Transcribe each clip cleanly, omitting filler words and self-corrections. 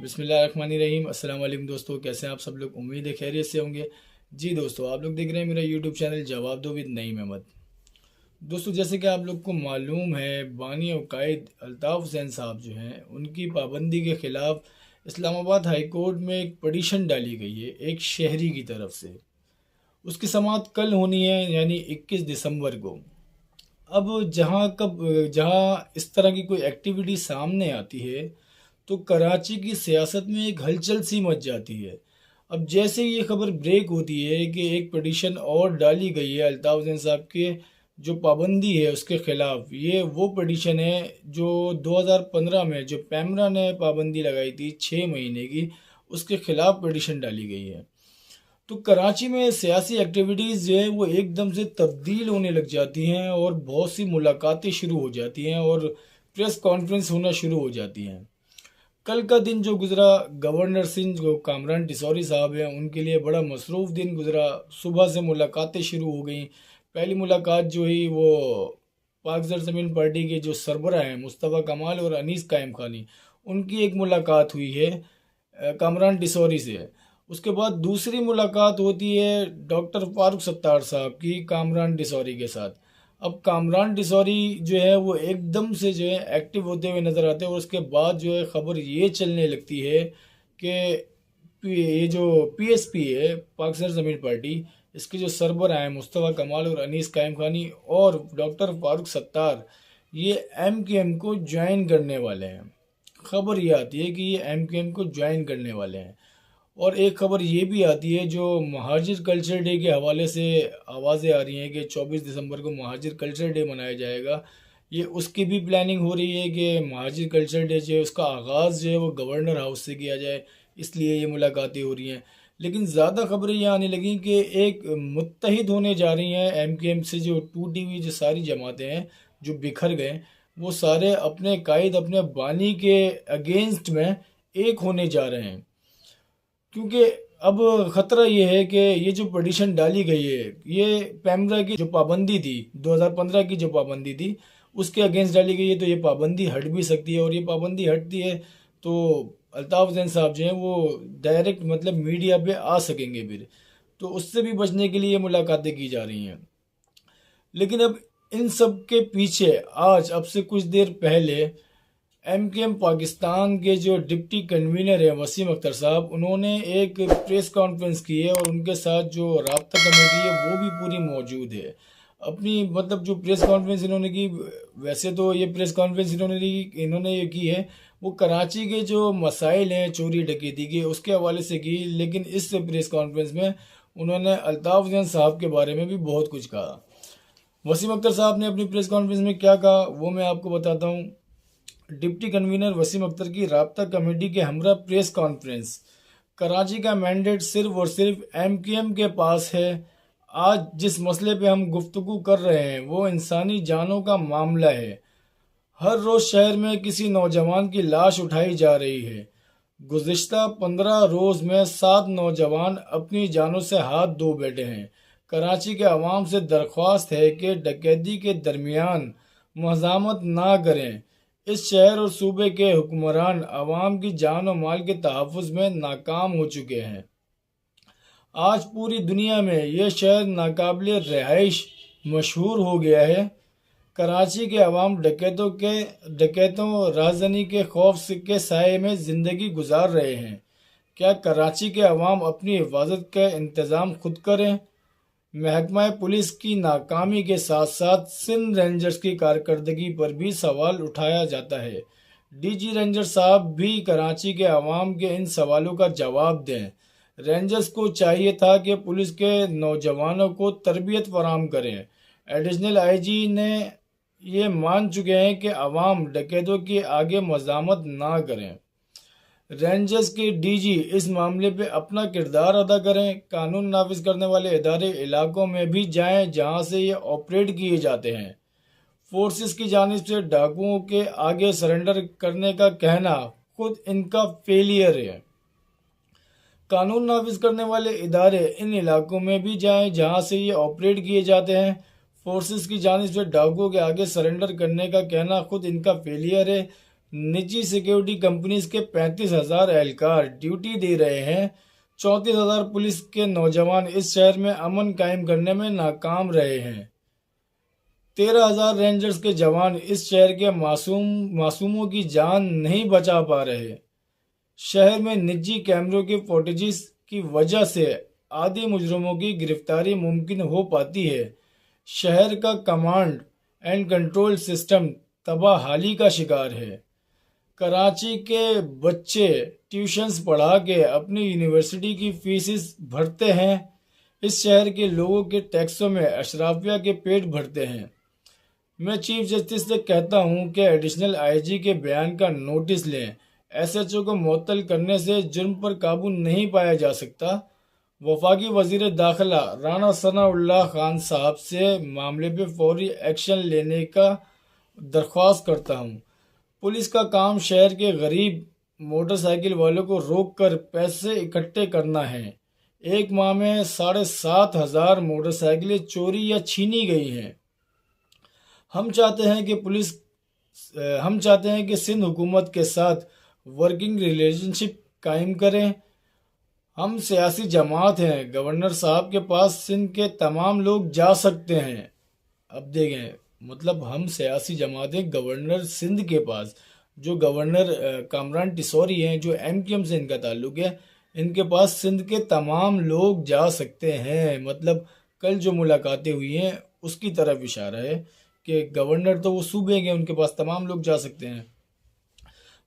بسم اللہ الرحمن الرحیم۔ السلام علیکم دوستو، کیسے ہیں آپ سب لوگ؟ امید ہے خیریت سے ہوں گے۔ جی دوستو، آپ لوگ دیکھ رہے ہیں میرا یوٹیوب چینل جواب دو ود نعیم احمد۔ دوستو، جیسے کہ آپ لوگ کو معلوم ہے، بانی و قائد الطاف حسین صاحب جو ہیں، ان کی پابندی کے خلاف اسلام آباد ہائی کورٹ میں ایک پٹیشن ڈالی گئی ہے ایک شہری کی طرف سے۔ اس کی سماعت کل ہونی ہے، یعنی 21 دسمبر کو۔ اب جہاں اس طرح کی کوئی ایکٹیویٹی سامنے آتی ہے تو کراچی کی سیاست میں ایک ہلچل سی مچ جاتی ہے۔ اب جیسے یہ خبر بریک ہوتی ہے کہ ایک پٹیشن اور ڈالی گئی ہے الطاف حسین صاحب کے جو پابندی ہے اس کے خلاف، یہ وہ پٹیشن ہے جو 2015 میں جو پیمرا نے پابندی لگائی تھی 6 مہینے کی، اس کے خلاف پٹیشن ڈالی گئی ہے۔ تو کراچی میں سیاسی ایکٹیویٹیز جو ہیں وہ ایک دم سے تبدیل ہونے لگ جاتی ہیں اور بہت سی ملاقاتیں شروع ہو جاتی ہیں اور پریس کانفرنس ہونا شروع ہو جاتی ہیں۔ کل کا دن جو گزرا، گورنر سنگھ جو کامران ڈسوری صاحب ہیں ان کے لیے بڑا مصروف دن گزرا۔ صبح سے ملاقاتیں شروع ہو گئیں۔ پہلی ملاقات جو ہوئی وہ پاک زمین پارٹی کے جو سربراہ ہیں مصطفیٰ کمال اور انیس قائم خانی، ان کی ایک ملاقات ہوئی ہے کامران ڈسوری سے۔ اس کے بعد دوسری ملاقات ہوتی ہے ڈاکٹر فاروق ستار صاحب کی کامران ڈسوری کے ساتھ۔ اب کامران ڈسوری جو ہے وہ ایک دم سے جو ہے ایکٹیو ہوتے ہوئے نظر آتے ہیں، اور اس کے بعد جو ہے خبر یہ چلنے لگتی ہے کہ یہ جو پی ایس پی ہے پاکستان زمین پارٹی، اس کے جو سربراہ ہیں مصطفیٰ کمال اور انیس قائم خانی اور ڈاکٹر فاروق ستار، یہ ایم کیو ایم کو جوائن کرنے والے ہیں۔ خبر یہ آتی ہے کہ یہ ایم کیو ایم کو جوائن کرنے والے ہیں۔ اور ایک خبر یہ بھی آتی ہے جو مہاجر کلچر ڈے کے حوالے سے آوازیں آ رہی ہیں کہ 24 دسمبر کو مہاجر کلچر ڈے منایا جائے گا۔ یہ اس کی بھی پلاننگ ہو رہی ہے کہ مہاجر کلچر ڈے جو ہے اس کا آغاز جو ہے وہ گورنر ہاؤس سے کیا جائے، اس لیے یہ ملاقاتیں ہو رہی ہیں۔ لیکن زیادہ خبریں یہ آنے لگیں کہ ایک متحد ہونے جا رہی ہیں ایم کیو ایم سے، جو ٹوٹی ہوئی جو ساری جماعتیں ہیں جو بکھر گئے، وہ سارے اپنے قائد اپنے بانی کے اگینسٹ میں ایک ہونے جا رہے ہیں۔ کیونکہ اب خطرہ یہ ہے کہ یہ جو پٹیشن ڈالی گئی ہے، یہ پیمرا کی جو پابندی تھی 2015 کی جو پابندی تھی اس کے اگینسٹ ڈالی گئی ہے، تو یہ پابندی ہٹ بھی سکتی ہے، اور یہ پابندی ہٹتی ہے تو الطاف حسین صاحب جو ہیں وہ ڈائریکٹ مطلب میڈیا پہ آ سکیں گے پھر، تو اس سے بھی بچنے کے لیے ملاقاتیں کی جا رہی ہیں۔ لیکن اب ان سب کے پیچھے آج اب سے کچھ دیر پہلے ایم کیو ایم پاکستان کے جو ڈپٹی کنوینر ہیں وسیم اختر صاحب، انہوں نے ایک پریس کانفرنس کی ہے، اور ان کے ساتھ جو رابطہ کمیٹی ہے وہ بھی پوری موجود ہے۔ اپنی مطلب جو پریس کانفرنس انہوں نے کی، ویسے تو یہ پریس کانفرنس انہوں نے یہ کی ہے وہ کراچی کے جو مسائل ہیں چوری ڈکیتی کے اس کے حوالے سے کی، لیکن اس پریس کانفرنس میں انہوں نے الطاف حسین صاحب کے بارے میں بھی بہت کچھ کہا۔ وسیم اختر صاحب نے اپنی پریس کانفرنس میں کیا کہا وہ میں آپ کو بتاتا ہوں۔ ڈپٹی کنوینر وسیم اختر کی رابطہ کمیٹی کے ہمراہ پریس کانفرنس: کراچی کا مینڈیٹ صرف اور صرف ایم کیو ایم کے پاس ہے۔ آج جس مسئلے پہ ہم گفتگو کر رہے ہیں وہ انسانی جانوں کا معاملہ ہے۔ ہر روز شہر میں کسی نوجوان کی لاش اٹھائی جا رہی ہے۔ گزشتہ 15 روز میں 7 نوجوان اپنی جانوں سے ہاتھ دھو بیٹھے ہیں۔ کراچی کے عوام سے درخواست ہے کہ ڈکیتی کے درمیان مزاحمت نہ کریں۔ اس شہر اور صوبے کے حکمران عوام کی جان و مال کے تحفظ میں ناکام ہو چکے ہیں۔ آج پوری دنیا میں یہ شہر ناقابل رہائش مشہور ہو گیا ہے۔ کراچی کے عوام ڈکیتوں رازنی کے خوف کے سائے میں زندگی گزار رہے ہیں۔ کیا کراچی کے عوام اپنی حفاظت کا انتظام خود کریں؟ محکمہ پولیس کی ناکامی کے ساتھ ساتھ سندھ رینجرز کی کارکردگی پر بھی سوال اٹھایا جاتا ہے۔ ڈی جی رینجر صاحب بھی کراچی کے عوام کے ان سوالوں کا جواب دیں۔ رینجرز کو چاہیے تھا کہ پولیس کے نوجوانوں کو تربیت فراہم کریں۔ ایڈیشنل آئی جی نے یہ مان چکے ہیں کہ عوام ڈکیتوں کے آگے مزاحمت نہ کریں۔ رینجرز کے ڈی جی اس معاملے پہ اپنا کردار ادا کریں۔ قانون نافذ کرنے والے ادارے علاقوں میں بھی جائیں جہاں سے یہ آپریٹ کیے جاتے ہیں۔ فورسز کی جانب سے ڈاکوؤں کے آگے سرنڈر کرنے کا کہنا خود ان کا فیلئر ہے۔ قانون نافذ کرنے والے ادارے ان علاقوں میں بھی جائیں جہاں سے یہ آپریٹ کیے جاتے ہیں۔ فورسز کی جانب سے ڈاکوؤں کے آگے سرنڈر کرنے کا کہنا خود ان کا فیلئر ہے۔ نجی سیکیورٹی کمپنیز کے 35,000 اہلکار ڈیوٹی دے رہے ہیں، 34,000 پولیس کے نوجوان اس شہر میں امن قائم کرنے میں ناکام رہے ہیں، 13,000 رینجرز کے جوان اس شہر کے معصوموں کی جان نہیں بچا پا رہے۔ شہر میں نجی کیمروں کے فوٹیجز کی وجہ سے آدھی مجرموں کی گرفتاری ممکن ہو پاتی ہے۔ شہر کا کمانڈ اینڈ کنٹرول سسٹم تباہ حالی کا شکار ہے۔ کراچی کے بچے ٹیوشنز پڑھا کے اپنی یونیورسٹی کی فیسز بھرتے ہیں، اس شہر کے لوگوں کے ٹیکسوں میں اشرافیہ کے پیٹ بھرتے ہیں۔ میں چیف جسٹس سے کہتا ہوں کہ ایڈیشنل آئی جی کے بیان کا نوٹس لیں، ایس ایچ او کو معطل کرنے سے جرم پر قابو نہیں پایا جا سکتا۔ وفاقی وزیر داخلہ رانا ثناء اللہ خان صاحب سے معاملے پہ فوری ایکشن لینے کا درخواست کرتا ہوں۔ پولیس کا کام شہر کے غریب موٹر سائیکل والوں کو روک کر پیسے اکٹھے کرنا ہے۔ ایک ماہ میں 7,500 موٹر سائیکلیں چوری یا چھینی گئی ہیں۔ ہم چاہتے ہیں کہ سندھ حکومت کے ساتھ ورکنگ ریلیشن شپ قائم کریں۔ ہم سیاسی جماعت ہیں، گورنر صاحب کے پاس سندھ کے تمام لوگ جا سکتے ہیں۔ اب دیکھیں، مطلب ہم سیاسی جماعتیں گورنر سندھ کے پاس، جو گورنر کامران ٹیسوری ہیں، جو ایم کیو ایم سے ان کا تعلق ہے، ان کے پاس سندھ کے تمام لوگ جا سکتے ہیں۔ مطلب کل جو ملاقاتیں ہوئی ہیں اس کی طرف اشارہ ہے کہ گورنر تو وہ صوبے کے، ان کے پاس تمام لوگ جا سکتے ہیں۔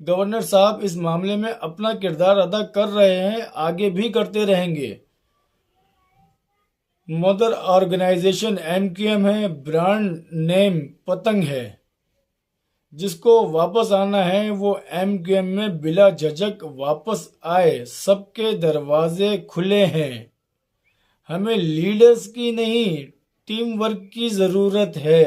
گورنر صاحب اس معاملے میں اپنا کردار ادا کر رہے ہیں، آگے بھی کرتے رہیں گے۔ Mother organisation M Q M ہے، برانڈ نیم پتنگ ہے۔ جس کو واپس آنا ہے وہ ایم کیو ایم میں بلا جھجک واپس آئے، سب کے دروازے کھلے ہیں۔ ہمیں لیڈرز کی نہیں، ٹیم ورک کی ضرورت ہے۔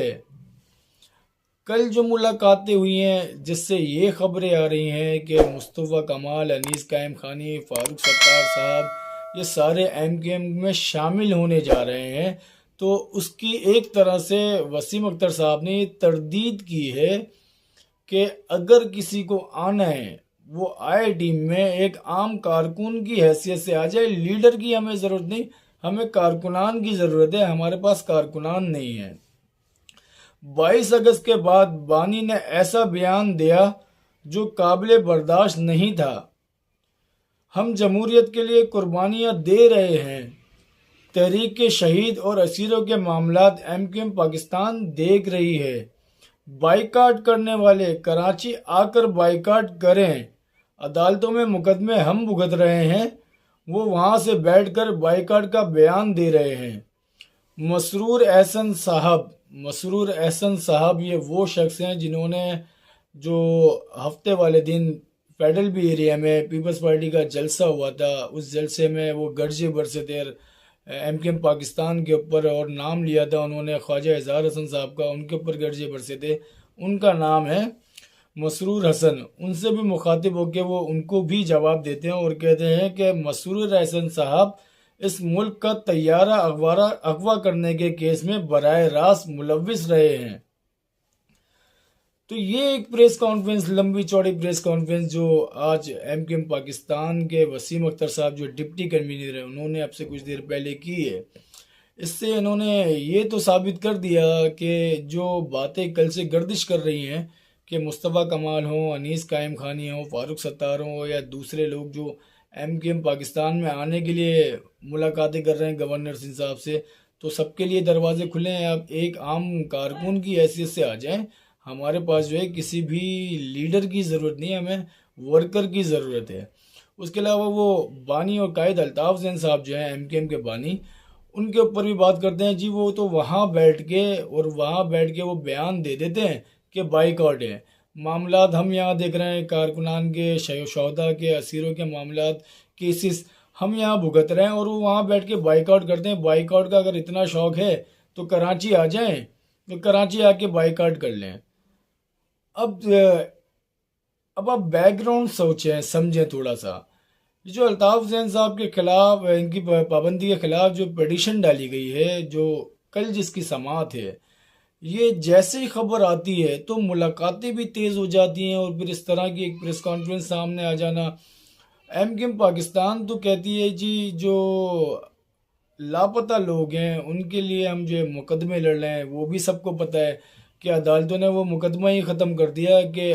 کل جو ملاقاتیں ہوئی ہیں جس سے یہ خبریں آ رہی ہیں کہ مصطفیٰ کمال، انیس قائم خانی، فاروق ستار صاحب یہ سارے ایم کیو ایم میں شامل ہونے جا رہے ہیں، تو اس کی ایک طرح سے وسیم اختر صاحب نے یہ تردید کی ہے کہ اگر کسی کو آنا ہے وہ آئے ٹیم میں، ایک عام کارکن کی حیثیت سے آ جائے، لیڈر کی ہمیں ضرورت نہیں، ہمیں کارکنان کی ضرورت ہے، ہمارے پاس کارکنان نہیں ہیں۔ 22 اگست کے بعد بانی نے ایسا بیان دیا جو قابل برداشت نہیں تھا۔ ہم جمہوریت کے لیے قربانیاں دے رہے ہیں۔ تحریک کے شہید اور اسیروں کے معاملات ایم کیو ایم پاکستان دیکھ رہی ہے۔ بائیکاٹ کرنے والے کراچی آ کر بائیکاٹ کریں، عدالتوں میں مقدمے ہم بھگت رہے ہیں، وہ وہاں سے بیٹھ کر بائیکاٹ کا بیان دے رہے ہیں۔ مسرور احسن صاحب یہ وہ شخص ہیں جنہوں نے جو ہفتے والے دن فیڈرل بی ایریا میں پیپلز پارٹی کا جلسہ ہوا تھا، اس جلسے میں وہ گرجے برسے تھے ایم کیو ایم پاکستان کے اوپر، اور نام لیا تھا انہوں نے خواجہ اظہار حسن صاحب کا، ان کے اوپر گرجے برسے تھے، ان کا نام ہے مسرور حسن۔ ان سے بھی مخاطب ہو کے وہ ان کو بھی جواب دیتے ہیں اور کہتے ہیں کہ مسرور احسن صاحب اس ملک کا طیارہ اغوا کرنے کے کیس میں براہ راست ملوث رہے ہیں۔ تو یہ ایک پریس کانفرنس، لمبی چوڑی پریس کانفرنس جو آج ایم کیو ایم پاکستان کے وسیم اختر صاحب جو ڈپٹی کنوینر ہیں انہوں نے اب سے کچھ دیر پہلے کی ہے، اس سے انہوں نے یہ تو ثابت کر دیا کہ جو باتیں کل سے گردش کر رہی ہیں کہ مصطفیٰ کمال ہوں، انیس قائم خانی ہوں، فاروق ستار ہوں یا دوسرے لوگ جو ایم کیو ایم پاکستان میں آنے کے لیے ملاقاتیں کر رہے ہیں گورنر سندھ صاحب سے، تو سب کے لیے دروازے کھلے ہیں۔ آپ ایک عام کارکن کی حیثیت سے آ جائیں، ہمارے پاس جو ہے کسی بھی لیڈر کی ضرورت نہیں ہے، ہمیں ورکر کی ضرورت ہے۔ اس کے علاوہ وہ بانی اور قائد الطاف زین صاحب جو ہیں ایم کیو ایم کے بانی، ان کے اوپر بھی بات کرتے ہیں۔ جی وہ تو وہاں بیٹھ کے وہ بیان دے دیتے ہیں کہ بائیکاٹ ہے، معاملات ہم یہاں دیکھ رہے ہیں، کارکنان کے، شہداء کے، اسیروں کے معاملات، کیسز ہم یہاں بھگت رہے ہیں، اور وہ وہاں بیٹھ کے بائیکاٹ کرتے ہیں۔ بائیکاٹ کا اگر اتنا شوق ہے تو کراچی آ جائیں، تو کراچی آ کے بائیکاٹ کر لیں۔ اب آپ بیک گراؤنڈ سوچیں، سمجھیں تھوڑا سا۔ جو الطاف زین صاحب کے خلاف، ان کی پابندی کے خلاف جو پیٹیشن ڈالی گئی ہے، جو کل جس کی سماعت ہے، یہ جیسے ہی خبر آتی ہے تو ملاقاتیں بھی تیز ہو جاتی ہیں، اور پھر اس طرح کی ایک پریس کانفرنس سامنے آ جانا۔ ایم کیو ایم پاکستان تو کہتی ہے جی جو لاپتہ لوگ ہیں ان کے لیے ہم جو مقدمے لڑ رہے ہیں، وہ بھی سب کو پتہ ہے کہ عدالتوں نے وہ مقدمہ ہی ختم کر دیا کہ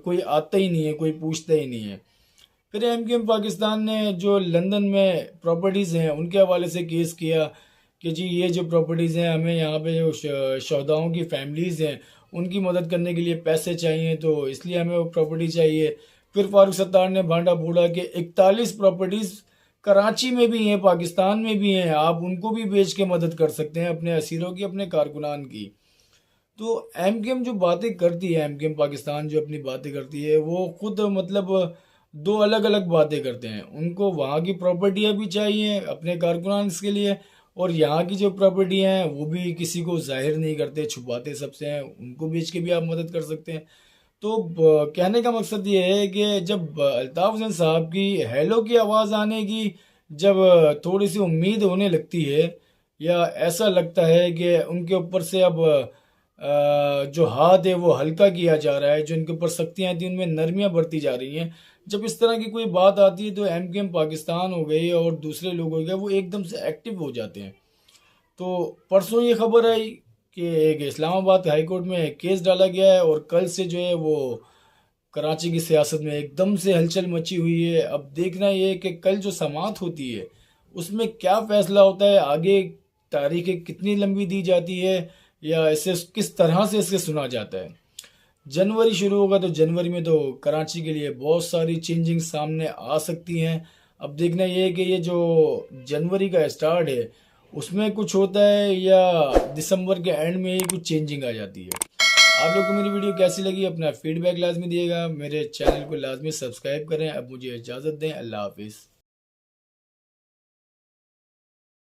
کوئی آتا ہی نہیں ہے، کوئی پوچھتا ہی نہیں ہے۔ پھر ایم کیو ایم پاکستان نے جو لندن میں پراپرٹیز ہیں ان کے حوالے سے کیس کیا کہ جی یہ جو پراپرٹیز ہیں، ہمیں یہاں پہ جو شہداؤں کی فیملیز ہیں ان کی مدد کرنے کے لیے پیسے چاہیے، تو اس لیے ہمیں وہ پراپرٹی چاہیے۔ پھر فاروق ستار نے بھانڈا پھوڑا کہ 41 پراپرٹیز کراچی میں بھی ہیں، پاکستان میں بھی ہیں، آپ ان کو بھی بیچ کے مدد کر سکتے ہیں اپنے اسیروں کی، اپنے کارکنان کی۔ تو ایم کیو ایم جو باتیں کرتی ہے، ایم کیو ایم پاکستان جو اپنی باتیں کرتی ہے، وہ خود مطلب دو الگ الگ باتیں کرتے ہیں۔ ان کو وہاں کی پراپرٹیاں بھی چاہیے اپنے کارکنان کے لیے، اور یہاں کی جو پراپرٹی ہیں وہ بھی کسی کو ظاہر نہیں کرتے، چھپاتے سب سے ہیں، ان کو بیچ کے بھی آپ مدد کر سکتے ہیں۔ تو کہنے کا مقصد یہ ہے کہ جب الطاف حسین صاحب کی ہیلو کی آواز آنے کی جب تھوڑی سی امید ہونے لگتی ہے، یا ایسا لگتا ہے کہ ان کے اوپر سے اب جو ہاتھ ہے وہ ہلکا کیا جا رہا ہے، جو ان کے اوپر سختیاں تھیں ان میں نرمیاں برتی جا رہی ہیں، جب اس طرح کی کوئی بات آتی ہے تو ایم کیو ایم پاکستان ہو گئی اور دوسرے لوگ ہو گئے، وہ ایک دم سے ایکٹیو ہو جاتے ہیں۔ تو پرسوں یہ خبر آئی کہ ایک اسلام آباد ہائی کورٹ میں کیس ڈالا گیا ہے، اور کل سے جو ہے وہ کراچی کی سیاست میں ایک دم سے ہلچل مچی ہوئی ہے۔ اب دیکھنا یہ ہے کہ کل جو سماعت ہوتی ہے اس میں کیا فیصلہ ہوتا ہے، آگے تاریخیں کتنی لمبی دی جاتی ہے، یا اسے کس طرح سے اسے سنا جاتا ہے۔ جنوری شروع ہوگا تو جنوری میں تو کراچی کے لیے بہت ساری چینجنگ سامنے آ سکتی ہیں۔ اب دیکھنا یہ ہے کہ یہ جو جنوری کا اسٹارٹ ہے اس میں کچھ ہوتا ہے، یا دسمبر کے اینڈ میں ہی کچھ چینجنگ آ جاتی ہے۔ آپ لوگ کو میری ویڈیو کیسی لگی اپنا فیڈ بیک لازمی دیے گا، میرے چینل کو لازمی سبسکرائب کریں۔ اب مجھے اجازت دیں، اللہ حافظ۔